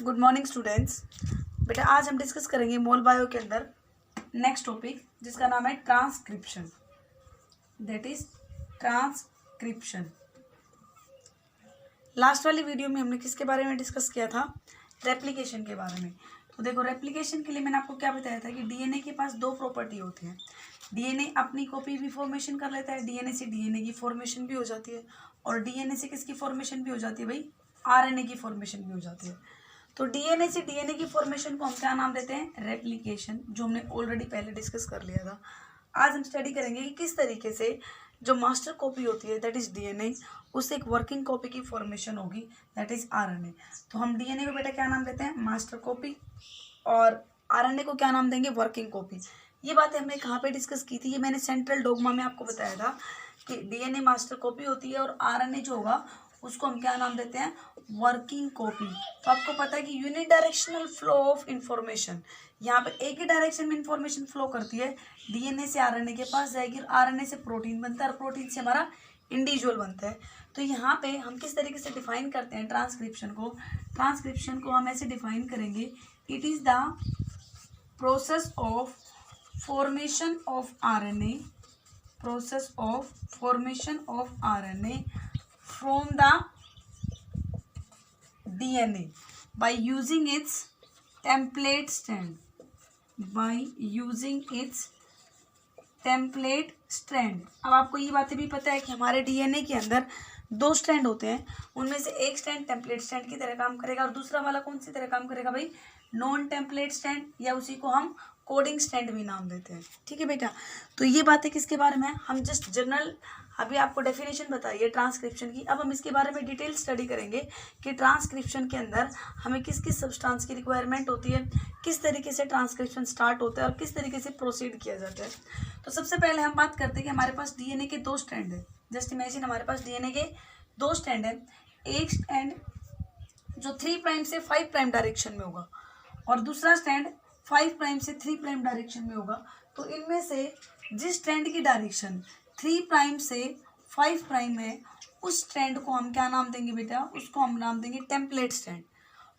Good morning students. बेटा आज हम डिस्कस करेंगे मोल बायो के अंदर नेक्स्ट टॉपिक जिसका नाम है transcription. That is transcription. Last वाली वीडियो में हमने किसके बारे में डिस्कस किया था? रेप्लिकेशन के बारे में। तो देखो, रेप्लिकेशन के लिए मैंने आपको क्या बताया था कि डीएनए के पास दो प्रॉपर्टी होती है। डीएनए अपनी कॉपी भी फॉर्मेशन कर लेता है, डीएनए से डीएनए की फॉर्मेशन भी हो जाती है, और डीएनए से किसकी फॉर्मेशन भी हो जाती है भाई? आरएनए की फॉर्मेशन भी हो जाती है। तो डीएनए से डीएनए की फॉर्मेशन को हम क्या नाम देते हैं? रेप्लिकेशन, जो हमने ऑलरेडी पहले डिस्कस कर लिया था। आज हम स्टडी करेंगे कि किस तरीके से जो मास्टर कॉपी होती है दैट इज डीएनए, उससे एक वर्किंग कॉपी की फॉर्मेशन होगी दैट इज आरएनए। तो हम डीएनए को बेटा क्या नाम देते हैं? मास्टर कॉपी, और आरएनए को क्या नाम देंगे? Working copy. ये बातें हमने कहाँ पे डिस्कस की थी? ये मैंने सेंट्रल डोग्मा में आपको बताया था कि डीएनए मास्टर कॉपी होती है और आरएनए जो होगा उसको हम क्या नाम देते हैं? Working copy. तो आपको पता है कि यूनिडायरेक्शनल फ्लो ऑफ इंफॉर्मेशन, यहाँ पे एक ही डायरेक्शन में इंफॉर्मेशन फ्लो करती है। डीएनए से आरएनए के पास जाएगी और आरएनए से प्रोटीन बनता है और प्रोटीन से हमारा इंडिविजुअल बनता है। तो यहाँ पे हम किस तरीके से डिफाइन करते हैं ट्रांसक्रिप्शन को? ट्रांसक्रिप्शन को हम ऐसे डिफाइन करेंगे, it is the process of formation of RNA, process of formation of RNA from the DNA by using its template strand, by using its template strand। अब आपको ये बातें भी पता है कि हमारे डीएनए के अंदर दो स्ट्रैंड होते हैं, उनमें से एक स्ट्रैंड टेम्पलेट स्ट्रैंड की तरह काम करेगा और दूसरा वाला कौन सी तरह काम करेगा भाई? नॉन टेम्पलेट स्ट्रैंड, या उसी को हम कोडिंग स्ट्रैंड भी नाम देते हैं। ठीक है बेटा, तो ये बातें किसके बारे में? हम जस्ट जनरल अभी आपको डेफिनेशन बताइए ट्रांसक्रिप्शन की। अब हम इसके बारे में डिटेल स्टडी करेंगे कि ट्रांसक्रिप्शन के अंदर हमें किस किस सब्सटेंस की रिक्वायरमेंट होती है, किस तरीके से ट्रांसक्रिप्शन स्टार्ट होता है और किस तरीके से प्रोसीड किया जाता है। तो सबसे पहले हम बात करते हैं कि हमारे पास डीएनए के दो स्ट्रैंड है। जस्ट इमेजिन हमारे पास डीएनए के दो स्ट्रैंड है। एक स्ट्रैंड जो 3 प्राइम से 5 प्राइम डायरेक्शन में होगा और दूसरा स्ट्रैंड 5 प्राइम से 3 प्राइम डायरेक्शन में होगा। तो इनमें से जिस स्ट्रैंड की डायरेक्शन 3 प्राइम से 5 प्राइम है, उस स्ट्रैंड को हम क्या नाम देंगे बेटा? उसको हम नाम देंगे टेम्पलेट स्ट्रैंड।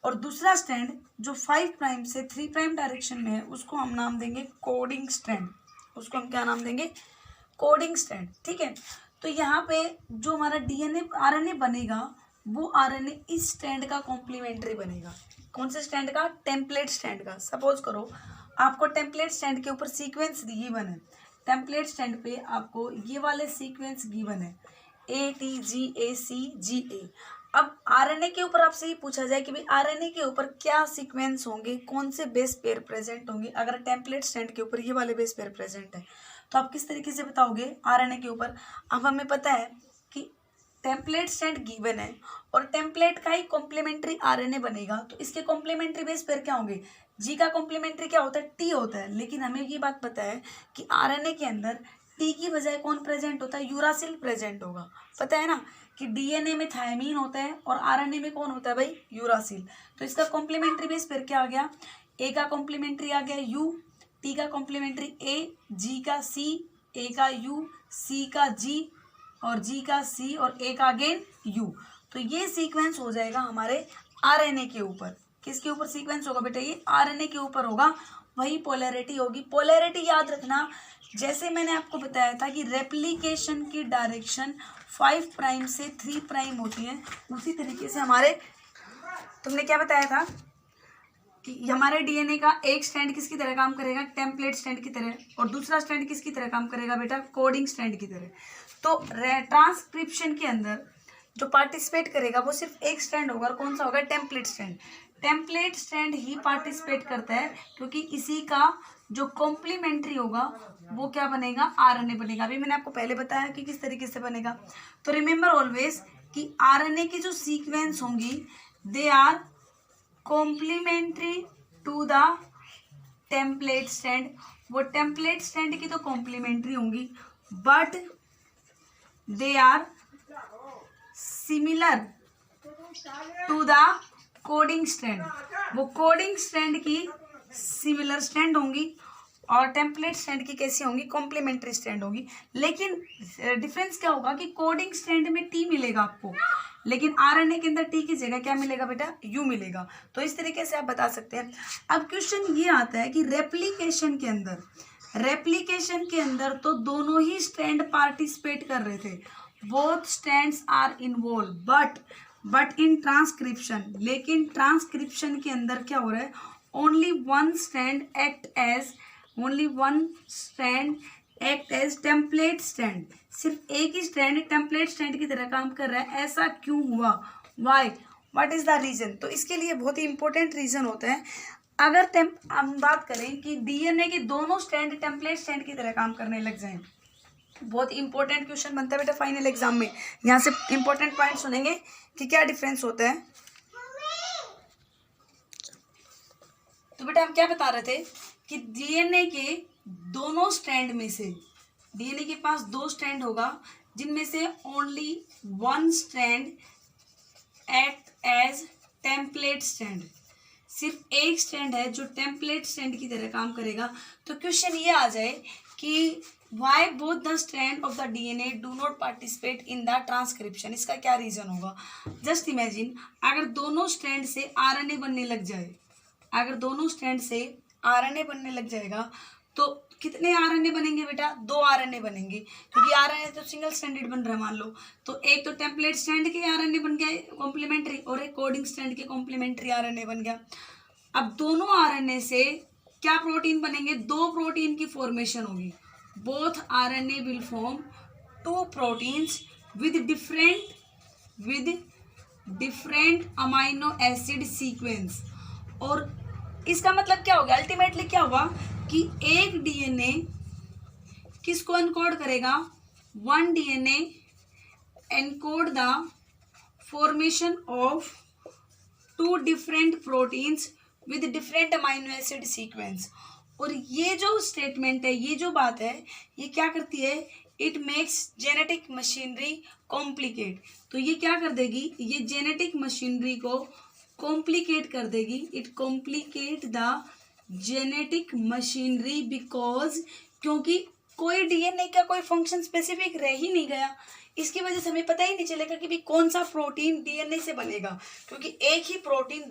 और दूसरा स्ट्रैंड जो 5 प्राइम से 3 प्राइम डायरेक्शन में है, उसको हम नाम देंगे कोडिंग स्ट्रैंड। उसको हम क्या नाम देंगे? Coding strand. ठीक है, तो यहाँ पे जो हमारा डीएनए आरएनए बनेगा वो आरएनए इस स्ट्रैंड का कॉम्प्लीमेंट्री बनेगा। कौन से स्ट्रैंड का? टेम्पलेट स्ट्रैंड का। सपोज करो आपको टेम्पलेट स्ट्रैंड के ऊपर सीक्वेंस गिवन है, टेम्पलेट स्ट्रैंड पे आपको ये वाले सीक्वेंस गिवन है ATGACGA। अब आरएनए के ऊपर आपसे ये पूछा जाए कि भाई आरएनए के ऊपर क्या सीक्वेंस होंगे, कौन से बेस पेयर प्रेजेंट होंगे। अगर टेम्पलेट स्ट्रैंड के ऊपर ये वाले बेस पेयर प्रेजेंट है तो आप किस तरीके से बताओगे आरएनए के ऊपर? अब हमें पता है कि टेम्पलेट स्ट्रैंड गिवन है और टेम्पलेट का ही कॉम्प्लीमेंट्री आरएनए बनेगा, तो इसके कॉम्प्लीमेंट्री बेस पेयर क्या होंगे? जी का कॉम्प्लीमेंट्री क्या होता है? टी होता है। लेकिन हमें ये बात पता है कि आरएनए के अंदर टी की बजाय कौन प्रेजेंट होता है? यूरासिल प्रेजेंट होगा। पता है ना कि डीएनए में थायमीन होता है और आरएनए में कौन होता है भाई? यूरासिल। तो इसका कॉम्प्लीमेंट्री बेस पेयर क्या आ गया? ए का कॉम्प्लीमेंट्री आ गया यू, टी का कॉम्प्लीमेंट्री ए, जी का सी, ए का यू, सी का जी और जी का सी और ए का अगेन यू। तो ये सीक्वेंस हो जाएगा हमारे आरएनए के ऊपर। किसके ऊपर सीक्वेंस होगा बेटा? ये आरएनए के ऊपर होगा। वही पोलैरिटी होगी। पोलैरिटी याद रखना, जैसे मैंने आपको बताया था कि रेप्लिकेशन की डायरेक्शन 5 प्राइम से 3 प्राइम होती है, उसी तरीके से हमारे तुमने क्या बताया था कि हमारे डीएनए का एक स्ट्रैंड किसकी तरह काम करेगा? टेम्पलेट स्ट्रैंड की तरह, और दूसरा स्ट्रैंड किसकी तरह काम करेगा बेटा? कोडिंग स्ट्रैंड की तरह। तो ट्रांसक्रिप्शन के अंदर जो पार्टिसिपेट करेगा वो सिर्फ एक स्ट्रैंड होगा, और कौन सा होगा? Template strand. टेम्पलेट स्ट्रैंड ही पार्टिसिपेट करता है क्योंकि इसी का जो कॉम्प्लीमेंट्री होगा वो क्या बनेगा? आरएनए बनेगा। अभी मैंने आपको पहले बताया कि किस तरीके से बनेगा। तो रिमेंबर ऑलवेज कि आरएनए की जो सीक्वेंस होंगी they are complementary to the template strand. वो टेम्पलेट स्ट्रैंड की तो कॉम्प्लीमेंट्री होंगी, but they are similar to the coding strand. वो कोडिंग स्ट्रैंड की सिमिलर स्ट्रैंड होंगी और टेम्पलेट स्ट्रैंड की कैसी होंगी, कॉम्प्लीमेंट्री स्ट्रैंड होगी। लेकिन डिफरेंस क्या होगा कि कोडिंग स्ट्रैंड में टी मिलेगा आपको, लेकिन आरएनए के अंदर टी की जगह क्या मिलेगा बेटा, यू मिलेगा। तो इस तरीके से आप बता सकते हैं। अब क्वेश्चन ये आता है कि रेप्लिकेशन के अंदर तो दोनों ही स्ट्रैंड पार्टिसिपेट कर रहे थे, both strands are involve, but in transcription, लेकिन ट्रांसक्रिप्शन के अंदर क्या हो रहा है, only one strand act as template strand, सिर्फ एक ही स्ट्रैंड टेम्पलेट स्ट्रैंड की तरह काम कर रहा है। ऐसा क्यों हुआ, why, what is the reason? तो इसके लिए बहुत ही इंपॉर्टेंट रीजन होता है। अगर हम बात करें कि डीएनए के दोनों स्ट्रैंड टेम्पलेट स्ट्रैंड की तरह काम करने लग जाएं, बहुत इंपॉर्टेंट क्वेश्चन बनता है बेटा फाइनल एग्जाम में। यहाँ से इंपॉर्टेंट पॉइंट सुनेंगे कि क्या डिफरेंस होता है। तो बेटा हम क्या बता रहे थे कि डीएनए के दोनों स्ट्रैंड में से, डीएनए के पास दो स्ट्रैंड होगा जिनमें से only one strand act as template strand, सिर्फ एक स्ट्रैंड है जो टेम्पलेट स्ट्रैंड की तरह काम करेगा। तो क्वेश्चन ये आ जाए कि why both the strand of the DNA do not participate in the transcription, इसका क्या रीजन होगा। जस्ट इमेजिन अगर दोनों स्ट्रैंड से आरएनए बनने लग जाए, अगर दोनों स्ट्रैंड से आरएनए बनने लग जाएगा तो कितने आरएनए बनेंगे बेटा, दो आरएनए बनेंगे, क्योंकि आरएनए तो सिंगल स्ट्रैंडेड बन रहा है मान लो। तो एक तो टेम्पलेट स्ट्रैंड के आरएनए बन गया कॉम्प्लीमेंट्री, और एक कोडिंग स्ट्रैंड के कॉम्प्लीमेंट्री आरएनए बन गया। अब दोनों आरएनए से क्या प्रोटीन बनेंगे, दो प्रोटीन की फॉर्मेशन होगी। Both RNA will form two proteins with different amino acid sequence. और इसका मतलब क्या होगा, अल्टीमेटली क्या हुआ कि एक डीएनए किसको एनकोड करेगा, one DNA encode the formation of two different proteins with different amino acid sequence. और ये जो स्टेटमेंट है, ये जो बात है, ये क्या करती है, it makes genetic machinery complicate. तो ये क्या कर देगी, ये जेनेटिक मशीनरी को कॉम्प्लिकेट कर देगी। It complicate the genetic machinery because, क्योंकि कोई डीएनए का कोई फंक्शन स्पेसिफिक रह ही नहीं गया, इसकी वजह से हमें पता ही नहीं चलेगा कि भी कौन सा प्रोटीन डीएनए से बनेगा, क्योंकि एक ही प्रोटीन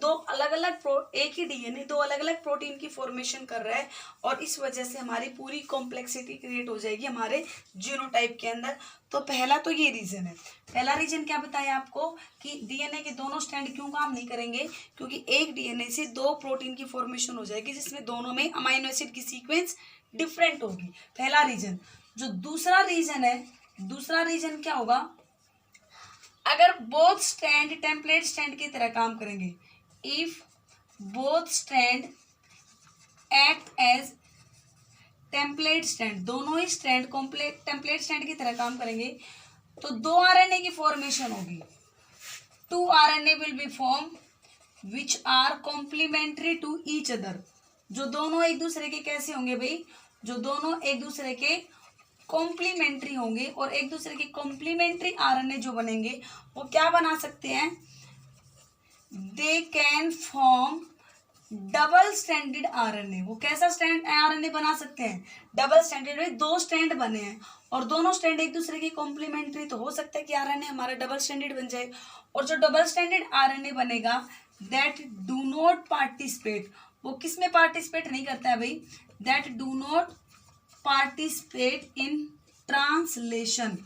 एक ही डीएनए दो अलग अलग प्रोटीन की फॉर्मेशन कर रहा है। और इस वजह से हमारी पूरी कॉम्प्लेक्सिटी क्रिएट हो जाएगी हमारे जीनोटाइप के अंदर। तो पहला तो ये रीजन है। पहला रीजन क्या बताया आपको कि डीएनए के दोनों स्ट्रैंड क्यों काम नहीं करेंगे, क्योंकि एक डीएनए से दो प्रोटीन की फॉर्मेशन हो जाएगी जिसमें दोनों में अमाइनो एसिड की सीक्वेंस डिफरेंट होगी, पहला रीजन। जो दूसरा रीजन क्या होगा, अगर बोथ स्ट्रैंड टेम्पलेट स्ट्रैंड की तरह काम करेंगे, if both strand act as template strand, दोनों ही स्ट्रैंड टेम्पलेट स्ट्रैंड की तरह काम करेंगे, तो दो आरएनए की फॉर्मेशन होगी। Two RNA will be form which are complementary to each other. जो दोनों एक दूसरे के कैसे होंगे भाई, जो दोनों एक दूसरे के कॉम्प्लीमेंट्री होंगे, और एक दूसरे के कॉम्प्लीमेंट्री आरएनए जो बनेंगे वो क्या बना सकते हैं, they can form double stranded RNA. वो कैसा स्ट्रैंड आरएनए बना सकते हैं, डबल स्ट्रैंडेड में दो स्ट्रैंड बने हैं और दोनों स्ट्रैंड एक दूसरे के कॉम्प्लीमेंट्री, तो हो सकता है कि आरएनए हमारा डबल स्ट्रैंडेड बन जाए। और जो डबल स्ट्रैंडेड आरएनए बनेगा दैट डू नॉट पार्टिसिपेट, वो किस में पार्टिसिपेट नहीं करता है भाई, that do not participate in translation,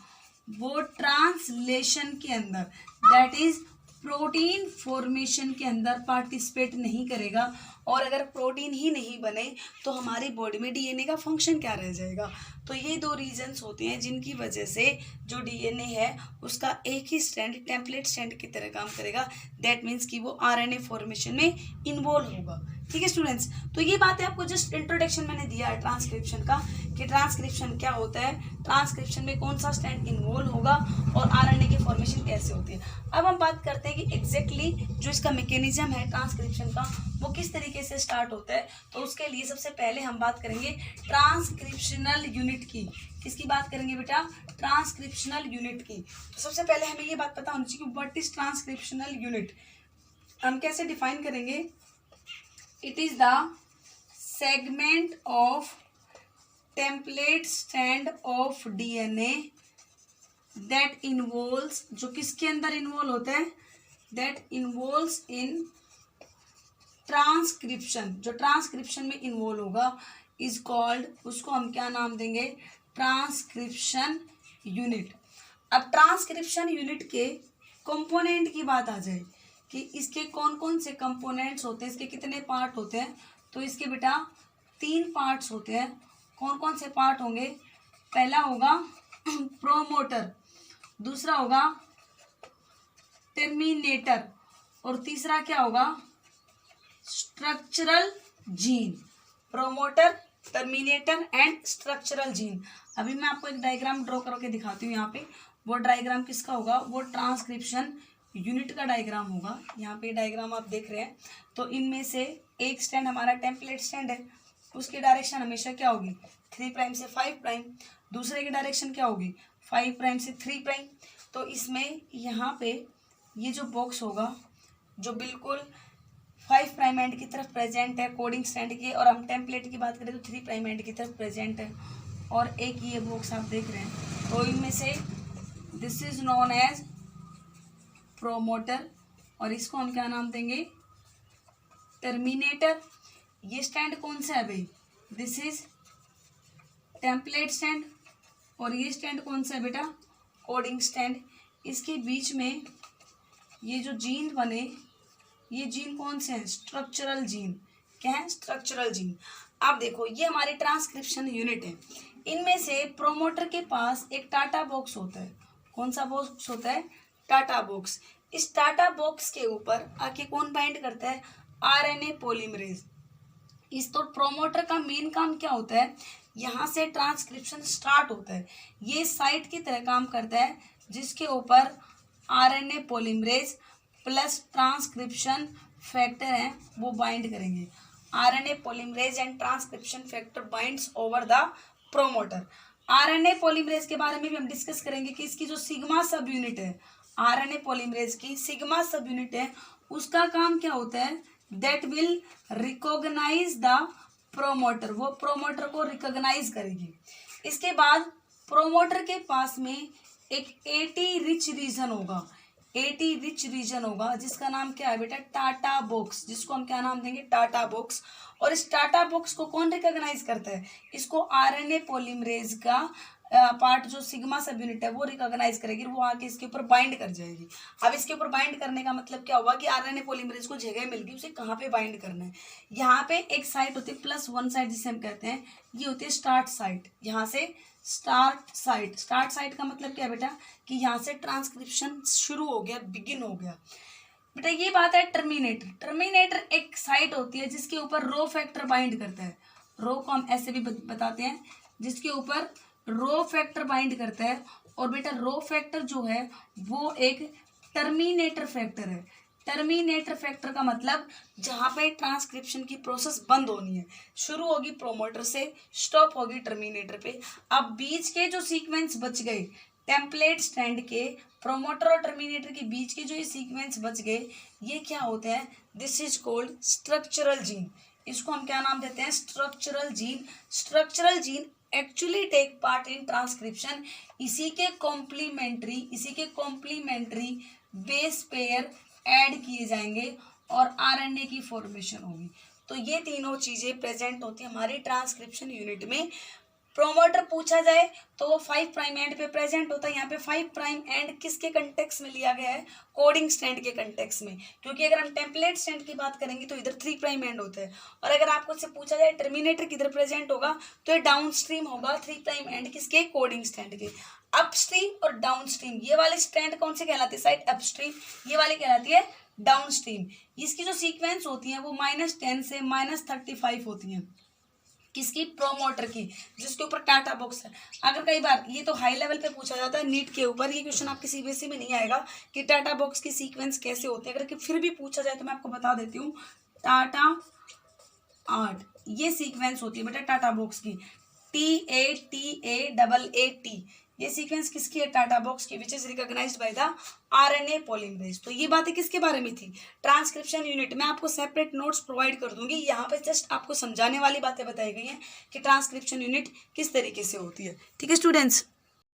वो ट्रांसलेशन के अंदर दैट इज प्रोटीन फॉर्मेशन के अंदर पार्टिसिपेट नहीं करेगा। और अगर प्रोटीन ही नहीं बने तो हमारी बॉडी में डीएनए का फंक्शन क्या रह जाएगा। तो ये दो रीजंस होते हैं जिनकी वजह से जो डीएनए है उसका एक ही स्ट्रैंड टेम्पलेट स्ट्रैंड की तरह काम करेगा। दैट मीन्स कि वो आरएनए फॉर्मेशन में इन्वॉल्व होगा। ठीक है स्टूडेंट्स, तो ये बात है आपको जस्ट इंट्रोडक्शन मैंने दिया है ट्रांसक्रिप्शन का, कि ट्रांसक्रिप्शन क्या होता है, ट्रांसक्रिप्शन में कौन सा स्ट्रैंड इन्वॉल्व होगा और आरएनए की फॉर्मेशन कैसे होती है। अब हम बात करते हैं कि एग्जैक्टली जो इसका मैकेनिज्म है ट्रांसक्रिप्शन का वो किस तरीके से स्टार्ट होता है। तो उसके लिए सबसे पहले हम बात करेंगे ट्रांसक्रिप्शनल यूनिट की। किसकी बात करेंगे बेटा, ट्रांसक्रिप्शनल यूनिट की। तो सबसे पहले हमें ये बात पता होनी चाहिए कि व्हाट इज ट्रांसक्रिप्शनल यूनिट। हम कैसे डिफाइन करेंगे, it is the segment of template strand of DNA that involves, जो किसके अंदर इन्वॉल्व होता है, दैट इन्वॉल्व्स इन ट्रांसक्रिप्शन, जो ट्रांसक्रिप्शन में इन्वॉल्व होगा, इज कॉल्ड, उसको हम क्या नाम देंगे, ट्रांसक्रिप्शन यूनिट। अब ट्रांसक्रिप्शन यूनिट के कंपोनेंट की बात आ जाए कि इसके कौन कौन से कंपोनेंट्स होते हैं, इसके कितने पार्ट होते हैं, तो इसके बेटा 3 पार्ट्स होते हैं। कौन कौन से पार्ट होंगे, पहला होगा प्रोमोटर, दूसरा होगा टर्मिनेटर, और तीसरा क्या होगा, structural gene. Promoter, terminator and structural gene. अभी मैं आपको एक डायग्राम ड्रॉ करके दिखाती हूँ। यहाँ पे वो डायग्राम किसका होगा, वो ट्रांसक्रिप्शन यूनिट का डायग्राम होगा। यहाँ पे डायग्राम आप देख रहे हैं। तो इनमें से एक स्टैंड हमारा टेम्पलेट स्टैंड है, उसकी डायरेक्शन हमेशा क्या होगी, 3 प्राइम से 5 प्राइम। दूसरे की डायरेक्शन क्या होगी, 5 प्राइम से 3 प्राइम। तो इसमें यहाँ पे ये जो बॉक्स होगा, जो बिल्कुल 5 प्राइम एंड की तरफ प्रेजेंट है कोडिंग स्टैंड के, और हम टेम्पलेट की बात करें तो 3 प्राइम एंड की तरफ प्रेजेंट है, और एक ये बॉक्स आप देख रहे हैं। तो इनमें से this is known as promoter, और इसको हम क्या नाम देंगे, टर्मिनेटर। ये स्टैंड कौन सा है भाई, दिस इज टेम्पलेट स्टैंड, और ये स्टैंड कौन सा है बेटा, कोडिंग स्टैंड। इसके बीच में ये जो जीन बने, ये जीन कौन से हैं, स्ट्रक्चरल जीन। क्या है, स्ट्रक्चरल जीन। आप देखो ये हमारी ट्रांसक्रिप्शन यूनिट है। इनमें से प्रोमोटर के पास एक टाटा बॉक्स होता है। कौन सा बॉक्स होता है, टाटा बॉक्स। इस टाटा बॉक्स के ऊपर आके कौन बाइंड करता है, आरएनए पॉलीमरेज। इस तो प्रोमोटर का मेन काम क्या होता है, यहाँ से ट्रांसक्रिप्शन स्टार्ट होता है। ये साइट की तरह काम करता है जिसके ऊपर RNA polymerase plus transcription factor है वो बाइंड करेंगे। RNA polymerase and transcription factor binds over the promoter. RNA polymerase के बारे में भी हम डिस्कस करेंगे कि इसकी जो सिग्मा सब यूनिट है, आरएनए पॉलीमरेज की सिग्मा सब यूनिट है, उसका काम क्या होता है, that will recognise the promoter. वो प्रोमोटर को रिकॉग्नाइज करेगी। इसके बाद प्रोमोटर के पास में एक एटी रिच रीजन होगा, एटी रिच रीजन होगा, जिसका नाम क्या है बेटा, टाटा बॉक्स, जिसको हम क्या नाम देंगे, टाटा बॉक्स। और इस टाटा बॉक्स को कौन रिकॉग्नाइज करता है, इसको आरएनए पॉलीमरेज का पार्ट जो सिग्मा सब यूनिट है वो रिकॉग्नाइज करेगी, वो आके इसके ऊपर बाइंड कर जाएगी। अब इसके ऊपर बाइंड करने का मतलब क्या हुआ कि आरएनए पॉलीमरेज को जगह मिल गई, उसे कहाँ पे बाइंड करना है। यहाँ पे एक साइट होती है +1 साइट, जिसे हम कहते हैं, ये होती है स्टार्ट साइट। यहाँ से स्टार्ट साइट, स्टार्ट साइट का मतलब क्या है बेटा, कि यहाँ से ट्रांसक्रिप्शन शुरू हो गया, बिगिन हो गया। बेटा ये बात है टर्मिनेटर। टर्मिनेटर एक साइट होती है जिसके ऊपर रो फैक्टर बाइंड करता है। रो को हम ऐसे भी बताते हैं, जिसके ऊपर रो फैक्टर बाइंड करता है। और बेटा रो फैक्टर जो है वो एक टर्मिनेटर फैक्टर है। टर्मिनेटर फैक्टर का मतलब जहाँ पे ट्रांसक्रिप्शन की प्रोसेस बंद होनी है, शुरू होगी प्रोमोटर से, स्टॉप होगी टर्मिनेटर पे। अब बीच के जो सीक्वेंस बच गए टेम्पलेट स्टैंड के, प्रोमोटर और टर्मिनेटर के बीच के जो ये सीक्वेंस बच गए, ये क्या होते हैं, this is called structural gene. इसको हम क्या नाम देते हैं, structural gene. Structural gene actually take part in transcription. इसी के कॉम्प्लीमेंट्री बेस पेयर ऐड किए जाएंगे और आरएनए की फॉर्मेशन होगी। तो ये तीनों चीजें प्रेजेंट होती है हमारी ट्रांसक्रिप्शन यूनिट में। प्रोमोटर पूछा जाए तो वो 5 प्राइम एंड पे प्रेजेंट होता है। यहाँ पे 5 प्राइम एंड किसके कंटेक्स में लिया गया है, कोडिंग स्टैंड के कंटेक्स में, क्योंकि अगर हम टेम्पलेट स्टैंड की बात करेंगे तो इधर 3 प्राइम एंड होता है। और अगर आपको से पूछा जाए टर्मिनेटर किधर प्रेजेंट होगा, तो ये डाउन स्ट्रीम होगा 3 प्राइम एंड किसके, कोडिंग स्टैंड के। अपस्ट्रीम और डाउन स्ट्रीम, ये वाली स्टैंड कौन से कहलाती है, साइड अपस्ट्रीम, ये वाली कहलाती है डाउन स्ट्रीम। इसकी जो सीक्वेंस होती है वो -10 से -35 होती हैं, किसकी, प्रोमोटर की, जिसके ऊपर टाटा बॉक्स है। अगर कई बार ये तो हाई लेवल पे पूछा जाता है नीट के ऊपर, ये क्वेश्चन आपके सीबीएसई में नहीं आएगा कि टाटा बॉक्स की सीक्वेंस कैसे होती है। अगर फिर भी पूछा जाए तो मैं आपको बता देती हूँ, टाटा 8 ये सीक्वेंस होती है बेटा टाटा बॉक्स की, TATAAT, ये सीक्वेंस किसकी है, टाटा बॉक्स की, which is recognised by the RNA polymerase. तो ये बातें किसके बारे में थी, ट्रांसक्रिप्शन यूनिट। मैं आपको सेपरेट नोट्स प्रोवाइड कर दूंगी, यहाँ पे जस्ट आपको समझाने वाली बातें बताई गई हैं कि ट्रांसक्रिप्शन यूनिट किस तरीके से होती है। ठीक है स्टूडेंट्स।